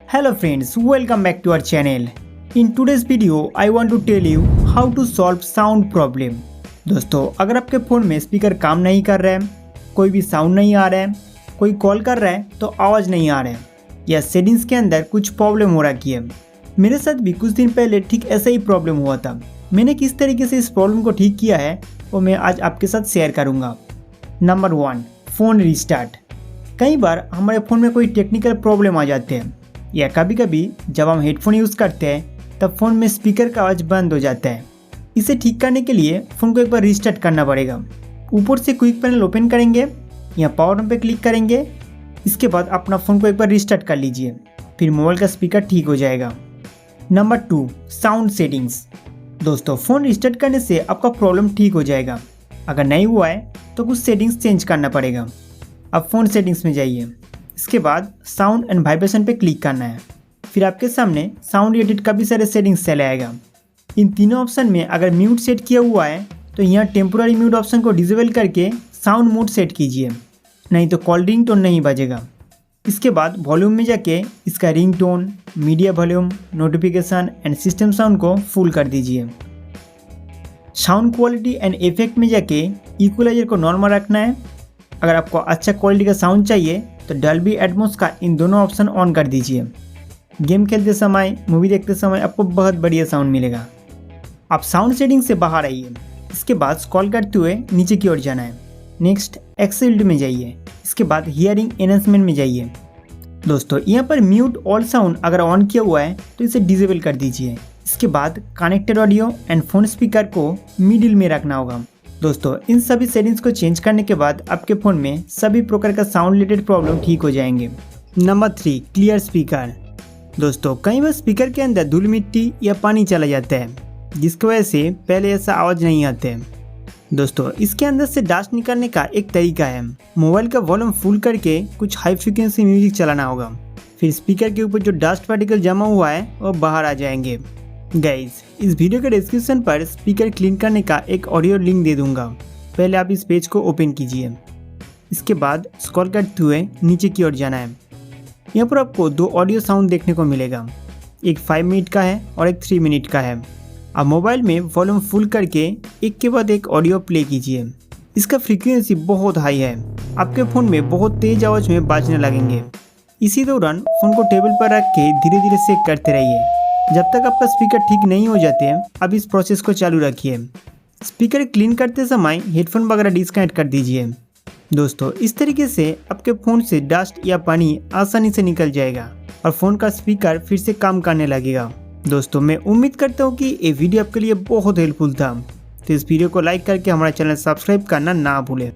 Hello friends, welcome back to our channel. In today's video, I want to tell you how to solve sound problem. दोस्तों, अगर आपके phone में speaker काम नहीं कर रहा है, कोई भी साउंड नहीं आ रहा है, कोई कॉल कर रहा है तो आवाज़ नहीं आ रहा है, या सेटिंग्स के अंदर कुछ प्रॉब्लम हो रखी है। मेरे साथ भी कुछ दिन पहले ठीक ऐसा ही प्रॉब्लम हुआ था। मैंने किस तरीके से इस प्रॉब्लम को ठीक किया है वो मैं आज आपके साथ शेयर करूँगा। Number 1, phone restart. कई बार हमारे फ़ोन में कोई टेक्निकल प्रॉब्लम आ जाते हैं, या कभी कभी जब हम हेडफोन यूज़ करते हैं तब फ़ोन में स्पीकर का आवाज़ बंद हो जाता है। इसे ठीक करने के लिए फ़ोन को एक बार रिस्टार्ट करना पड़ेगा। ऊपर से क्विक पैनल ओपन करेंगे या पावर बटन पे क्लिक करेंगे। इसके बाद अपना फ़ोन को एक बार रिस्टार्ट कर लीजिए, फिर मोबाइल का स्पीकर ठीक हो जाएगा। Number 2, sound settings. दोस्तों, फ़ोन रिस्टार्ट करने से आपका प्रॉब्लम ठीक हो जाएगा। अगर नहीं हुआ है तो कुछ सेटिंग्स चेंज करना पड़ेगा। अब फ़ोन सेटिंग्स में जाइए, इसके बाद साउंड एंड वाइब्रेशन पे क्लिक करना है। फिर आपके सामने साउंड एडिट का भी सारे सेटिंग्स चले आएगा। इन तीनों ऑप्शन में अगर म्यूट सेट किया हुआ है तो यहाँ टेम्पोररी म्यूट ऑप्शन को डिसेबल करके साउंड मोड सेट कीजिए, नहीं तो कॉल रिंग टोन नहीं बजेगा। इसके बाद वॉल्यूम में जाके इसका ring tone, media volume, notification and system sound को फुल कर दीजिए। साउंड क्वालिटी एंड इफेक्ट में जाके इक्वलाइजर को नॉर्मल रखना है। अगर आपको अच्छा क्वालिटी का साउंड चाहिए तो डॉल्बी एटमॉस का इन दोनों ऑप्शन ऑन कर दीजिए। गेम खेलते समय, मूवी देखते समय आपको बहुत बढ़िया साउंड मिलेगा। आप साउंड सेटिंग से बाहर आइए, इसके बाद स्क्रॉल करते हुए नीचे की ओर जाना है। नेक्स्ट एक्सेल्ड में जाइए, इसके बाद हियरिंग एनहांसमेंट में जाइए। दोस्तों, यहाँ पर म्यूट ऑल साउंड अगर ऑन किया हुआ है तो इसे डिसेबल कर दीजिए। इसके बाद connected audio and phone speaker को मिडिल में रखना होगा। दोस्तों, इन सभी सेटिंग्स को चेंज करने के बाद आपके फ़ोन में सभी प्रकार का साउंड रिलेटेड प्रॉब्लम ठीक हो जाएंगे। Number 3, clear speaker. दोस्तों, कई बार स्पीकर के अंदर धूल मिट्टी या पानी चला जाता है, जिसकी वजह से पहले ऐसा आवाज़ नहीं आते हैं। दोस्तों, इसके अंदर से डस्ट निकालने का एक तरीका है, मोबाइल का वॉल्यूम फुल करके कुछ हाई फ्रिक्वेंसी म्यूजिक चलाना होगा। फिर स्पीकर के ऊपर जो डस्ट पार्टिकल जमा हुआ है वो बाहर आ जाएंगे। गाइज, इस वीडियो के डिस्क्रिप्शन पर स्पीकर क्लीन करने का एक ऑडियो लिंक दे दूंगा। पहले आप इस पेज को ओपन कीजिए, इसके बाद स्क्रॉल करते हुए नीचे की ओर जाना है। यहाँ पर आपको 2 ऑडियो साउंड देखने को मिलेगा, एक 5 मिनट का है और एक 3 मिनट का है। आप मोबाइल में वॉल्यूम फुल करके एक के बाद एक ऑडियो प्ले कीजिए। इसका फ्रीक्वेंसी बहुत हाई है, आपके फ़ोन में बहुत तेज आवाज़ में बाजने लगेंगे। इसी दौरान फ़ोन को टेबल पर रख के धीरे धीरे से करते रहिए जब तक आपका स्पीकर ठीक नहीं हो जाते हैं। अब इस प्रोसेस को चालू रखिए। स्पीकर क्लीन करते समय हेडफोन वगैरह डिस्कनेक्ट कर दीजिए। दोस्तों, इस तरीके से आपके फ़ोन से डस्ट या पानी आसानी से निकल जाएगा और फ़ोन का स्पीकर फिर से काम करने लगेगा। दोस्तों, मैं उम्मीद करता हूँ कि ये वीडियो आपके लिए बहुत हेल्पफुल था। तो इस वीडियो को लाइक करके हमारा चैनल सब्सक्राइब करना ना भूलें।